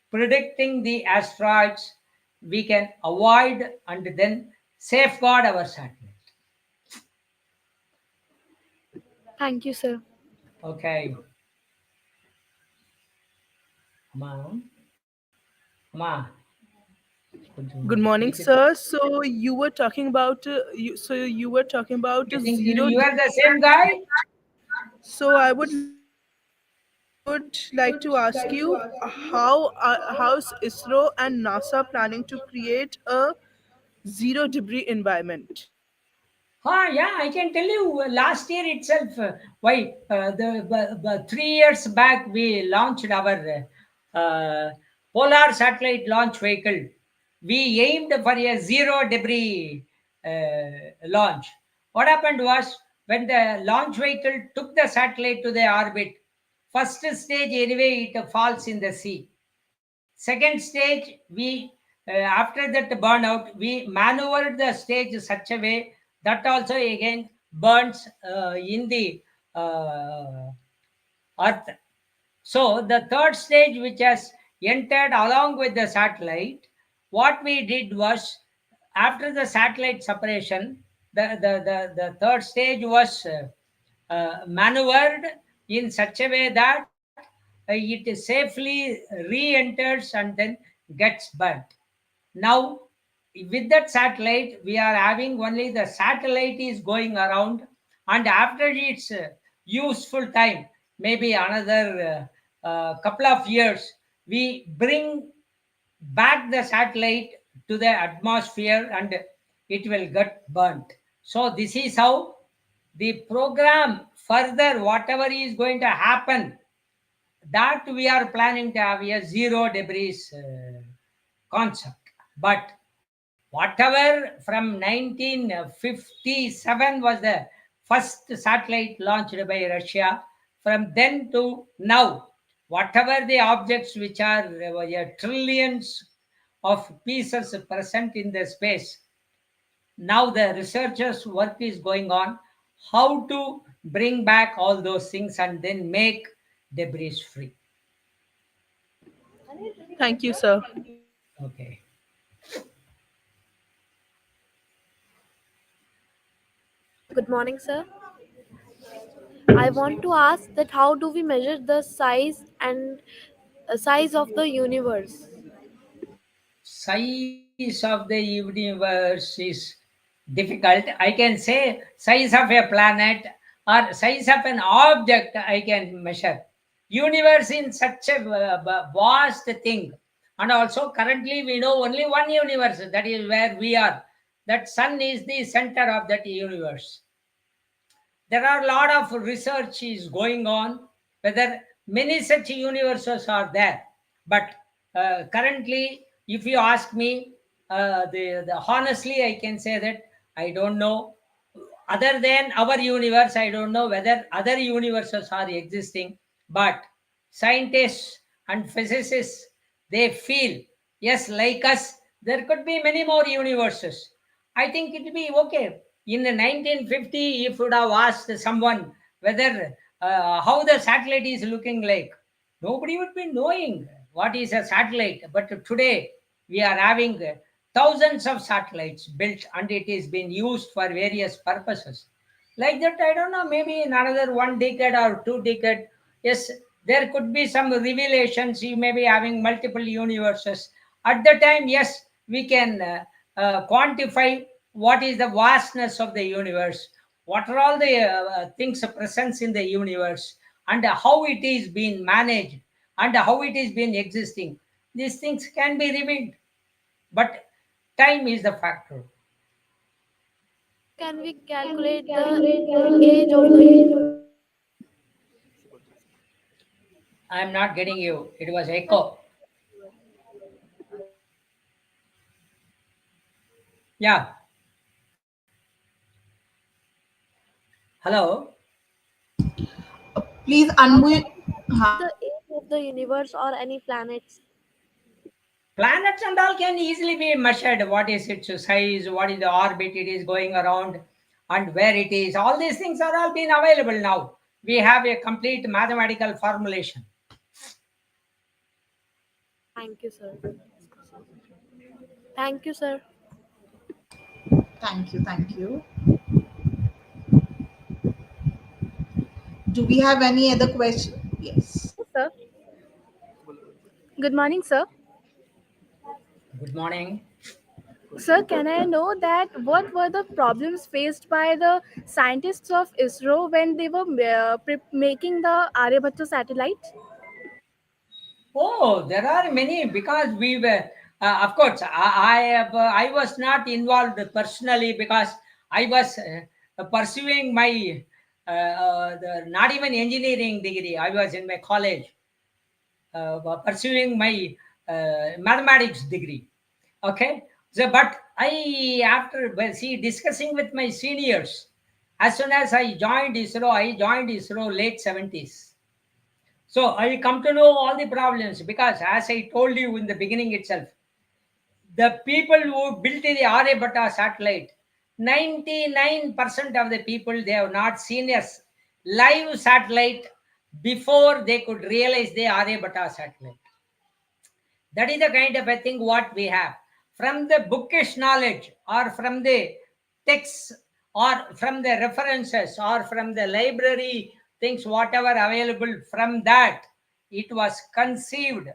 predicting the asteroids, we can avoid and then safeguard our satellite. Thank you, sir. Okay, ma, ma. Good morning, sir. So you were talking about you were talking about I a think zero. you are the same guy. So I would like to ask you how's ISRO and NASA planning to create a zero debris environment? Yeah, I can tell you last year itself, why, 3 years back, we launched our Polar Satellite Launch Vehicle. We aimed for a zero debris launch. What happened was, when the launch vehicle took the satellite to the orbit, first stage, anyway, it falls in the sea. Second stage, we after that burnout, we maneuvered the stage such a way that also again burns in the uh, earth. So the third stage, which has entered along with the satellite, what we did was, after the satellite separation, the third stage was maneuvered in such a way that it safely re-enters and then gets burnt. Now, with that satellite, we are having only the satellite is going around, and after its useful time, maybe another couple of years, we bring back the satellite to the atmosphere and it will get burnt. So, this is how the program further, whatever is going to happen, that we are planning to have a zero debris concept. But whatever from 1957 was the first satellite launched by Russia, from then to now, whatever the objects which are trillions of pieces present in the space, now the researchers work is going on how to bring back all those things and then make debris free. Thank you, sir. Okay. Good morning, sir. I want to ask that how do we measure the size and size of the universe? Size of the universe is difficult. I can say size of a planet or size of an object I can measure. Universe in such a vast thing, And also currently we know only one universe, that is where we are. That sun is the center of that universe. There are a lot of research is going on whether many such universes are there. But currently, if you ask me, the honestly, I can say that I don't know. Other than our universe, I don't know whether other universes are existing. But scientists and physicists, they feel, yes, like us, there could be many more universes. I think it will be okay. In the 1950, if you would have asked someone whether how the satellite is looking like, nobody would be knowing what is a satellite. But today, we are having thousands of satellites built, and it is being used for various purposes. Like that, I don't know, maybe in another 1 decade or 2 decade, yes, there could be some revelations. You may be having multiple universes. At the time, yes, we can quantify what is the vastness of the universe, what are all the things present in the universe, and how it is being managed, and how it is being existing. These things can be revealed, but time is the factor. How can we calculate the age of the universe? I am not getting you. It was echo. Yeah. Hello. Please How can unmute. we calculate the age of the universe or any planets? Planets and all can easily be measured. What is its size? What is the orbit it is going around? And where it is? All these things are all being available now. We have a complete mathematical formulation. Thank you, sir. Thank you, sir. Thank you. Thank you. Do we have any other question? Yes. Yes, sir. Good morning, sir. Good morning. Sir, can I know that what were the problems faced by the scientists of ISRO when they were making the Aryabhata satellite? Oh, there are many, because we were, of course, I was not involved personally, because I was pursuing my not even engineering degree. I was in my college pursuing my mathematics degree. Okay, so but I, after, well, see, discussing with my seniors, as soon as I joined ISRO late 70s. So I come to know all the problems, because, as I told you in the beginning itself, the people who built the Aryabhata satellite, 99% of the people, they have not seen a live satellite before they could realize the Aryabhata satellite. That is the kind of a thing what we have. From the bookish knowledge, or from the texts, or from the references, or from the library things, whatever available, from that it was conceived.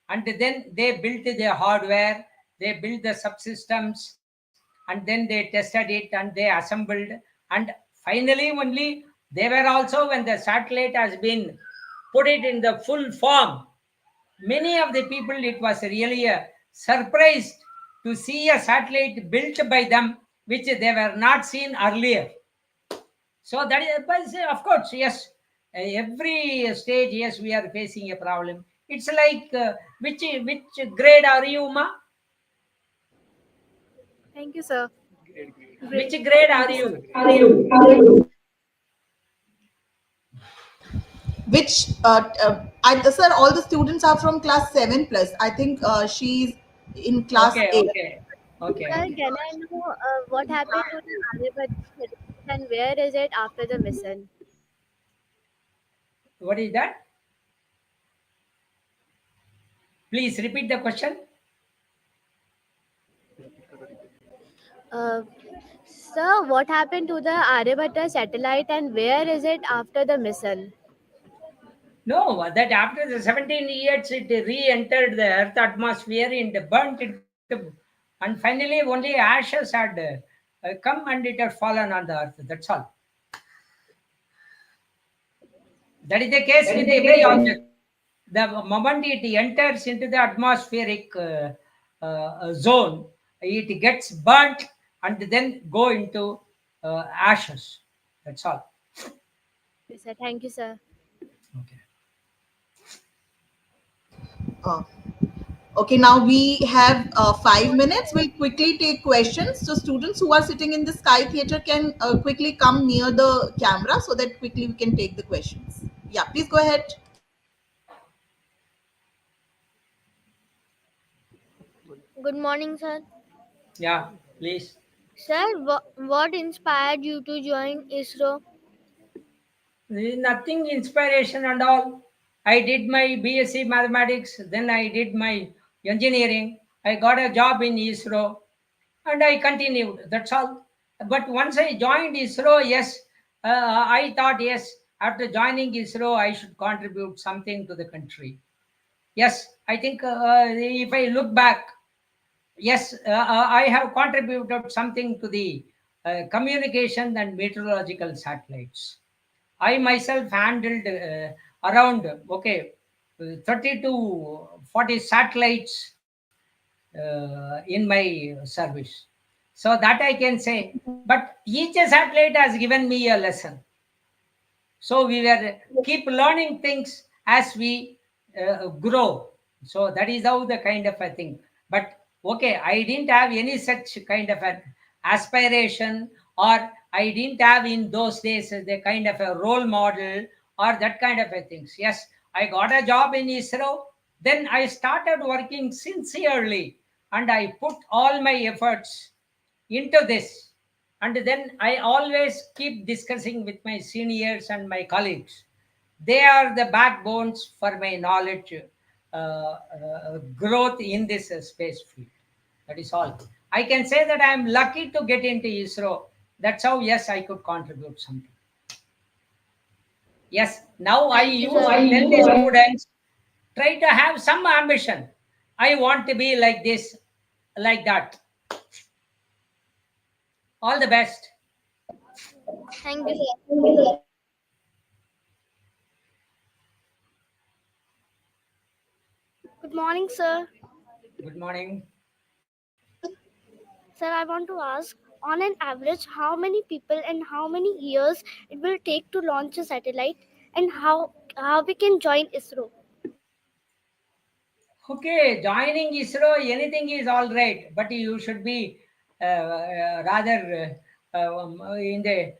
And then they built the hardware, they built the subsystems, and then they tested it, and they assembled. And finally only, they were also, when the satellite has been put it in the full form, many of the people, it was really a surprise to see a satellite built by them, which they were not seen earlier. So that is, but of course, yes, every stage, yes, we are facing a problem. It's like, which grade are you, ma? Thank you, sir. Which Great. grade Thank are you, sir. you? Which, sir, all the students are from class 7 plus. I think she's in class Okay, 8. okay, okay, Sir, okay. can I know what happened to the Aryabhata satellite and where is it after the mission? What is that? Please repeat the question. Uh, Sir, what happened to the Aryabhata satellite and where is it after the mission? No, that after the 17 years, it re-entered the Earth atmosphere and burnt it, and finally only ashes had come, and it had fallen on the Earth. That's all. That is the case with every object. the moment it enters into the atmospheric zone, it gets burnt and then go into ashes. That's all. Yes, sir. Thank you, sir. Okay. Uh, okay, now we have 5 minutes. We'll quickly take questions. So students who are sitting in the Sky Theatre can quickly come near the camera so that quickly we can take the questions. Yeah, please go ahead. Good morning, sir. Yeah, please. Sir, what inspired you to join ISRO? Nothing inspiration and all. I did my BSc mathematics, then I did my engineering. I got a job in ISRO and I continued. That's all. But once I joined ISRO, yes, I thought, yes, after joining ISRO, I should contribute something to the country. Yes, I think if I look back, yes, I have contributed something to the communication and meteorological satellites. I myself handled around, okay, 30 to 40 satellites in my service. So that I can say. But each satellite has given me a lesson. So we were keep learning things as we grow. So that is how the kind of a thing. But okay, I didn't have any such kind of an aspiration, or I didn't have in those days the kind of a role model or that kind of a things. Yes, I got a job in ISRO. Then I started working sincerely and I put all my efforts into this. And then I always keep discussing with my seniors and my colleagues. They are the backbones for my knowledge growth in this space field. That is all. I can say that I am lucky to get into ISRO. That's how, yes, I could contribute something. Yes, now I Thank you, used sir. to tell the students, try to have some ambition. I want to be like this, like that. All the best. Thank you, sir. Good morning, sir. Good morning. Sir, I want to ask, on an average, how many people and how many years it will take to launch a satellite, and how we can join ISRO? Okay, joining ISRO, anything is all right, but you should be rather in the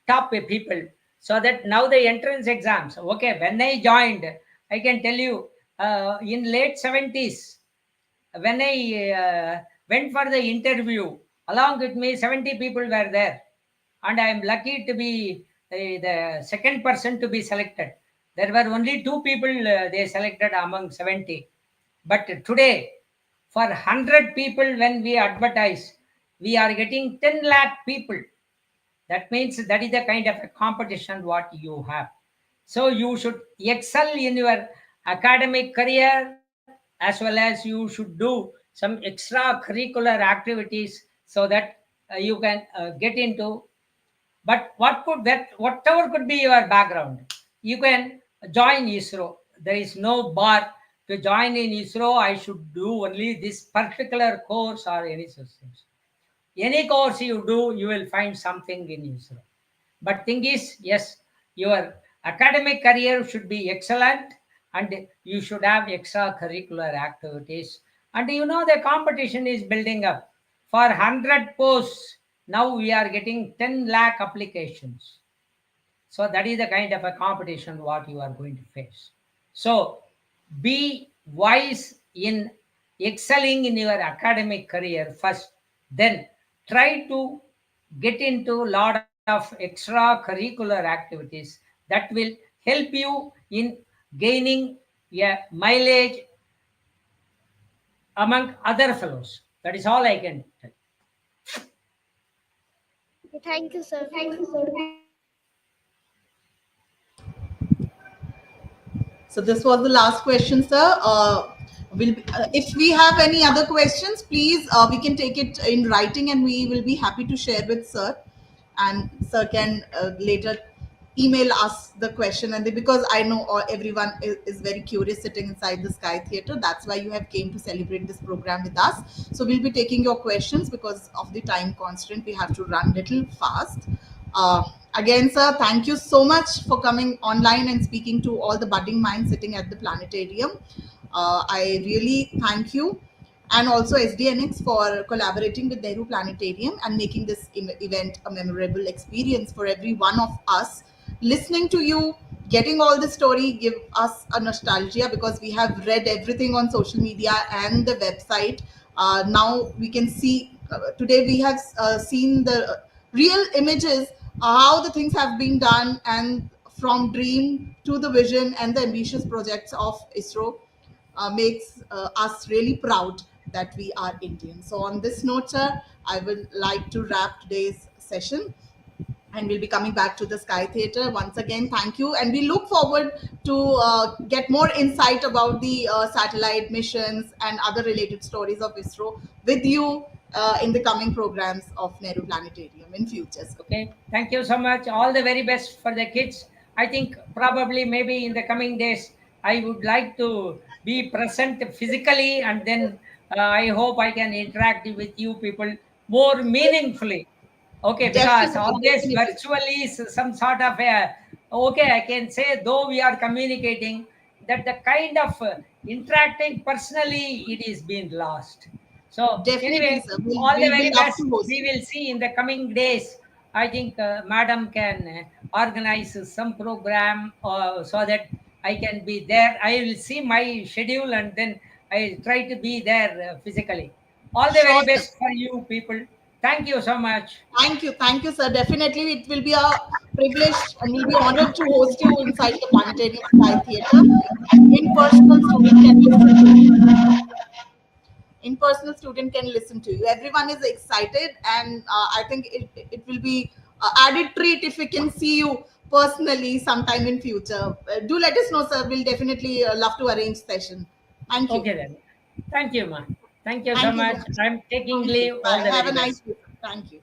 top people. So that now the entrance exams. Okay, when I joined, I can tell you in late 70s, when I went for the interview, along with me, 70 people were there. And I am lucky to be the second person to be selected. There were only two people they selected among 70. But today, for 100 people, when we advertise, we are getting 10 lakh people. That means that is the kind of a competition what you have. So you should excel in your academic career, as well as you should do some extra curricular activities so that you can get into. But whatever could be your background, you can join ISRO. There is no bar to join in ISRO. I should do only this particular course or any such things. Any course you do, you will find something in ISRO. But thing is, yes, your academic career should be excellent, and you should have extracurricular activities. And the competition is building up. For 100 posts, now we are getting 10 lakh applications. So that is the kind of a competition what you are going to face. So be wise in excelling in your academic career first, then try to get into a lot of extracurricular activities that will help you in gaining a mileage among other fellows. That is all I can tell. Thank you, sir. So this was the last question, sir. If we have any other questions, please we can take it in writing, and we will be happy to share with sir, and sir can later email us the question, and because I know everyone is very curious sitting inside the Sky Theatre, that's why you have came to celebrate this program with us. So we'll be taking your questions because of the time constraint. We have to run little fast. Uh, Again, sir, thank you so much for coming online and speaking to all the budding minds sitting at the planetarium. I really thank you, and also SDNx for collaborating with Nehru Planetarium and making this event a memorable experience for every one of us. Listening to you, getting all the story, give us a nostalgia because we have read everything on social media and the website. Now we can see, today we have seen the real images, how the things have been done, and from dream to the vision and the ambitious projects of ISRO makes us really proud that we are Indian. So, on this note, sir, I would like to wrap today's session, and we'll be coming back to the Sky Theatre. Once again, thank you. And we look forward to get more insight about the satellite missions and other related stories of ISRO with you in the coming programs of Nehru Planetarium in future. Sir. Okay, thank you so much. All the very best for the kids. I think probably maybe in the coming days, I would like to be present physically, and then I hope I can interact with you people more meaningfully. Okay, because Definitely, always definitely. virtually is some sort of a, okay, I can say though we are communicating, that the kind of interacting personally it is being lost. So Definitely, anyway, sir. We'll, all the we'll be very love best. to host We you. will see in the coming days. I think Madam can organize some program so that I can be there. I will see my schedule and then I try to be there physically. All the Sure, very sir. best for you people. Thank you so much. Thank you, sir. Definitely, it will be a privilege, and we'll be honored to host you inside the Planetarium Sky Theatre. And in-personal student can listen to you. In-personal student can listen to you. Everyone is excited, and I think it will be added treat if we can see you personally sometime in future. Do let us know, sir. We'll definitely love to arrange session. Thank you. Okay then. Thank you, ma. Thank you so Thank you so much. much. I'm taking Thank you. leave. All Bye. the Have very a nice best. day. Thank you.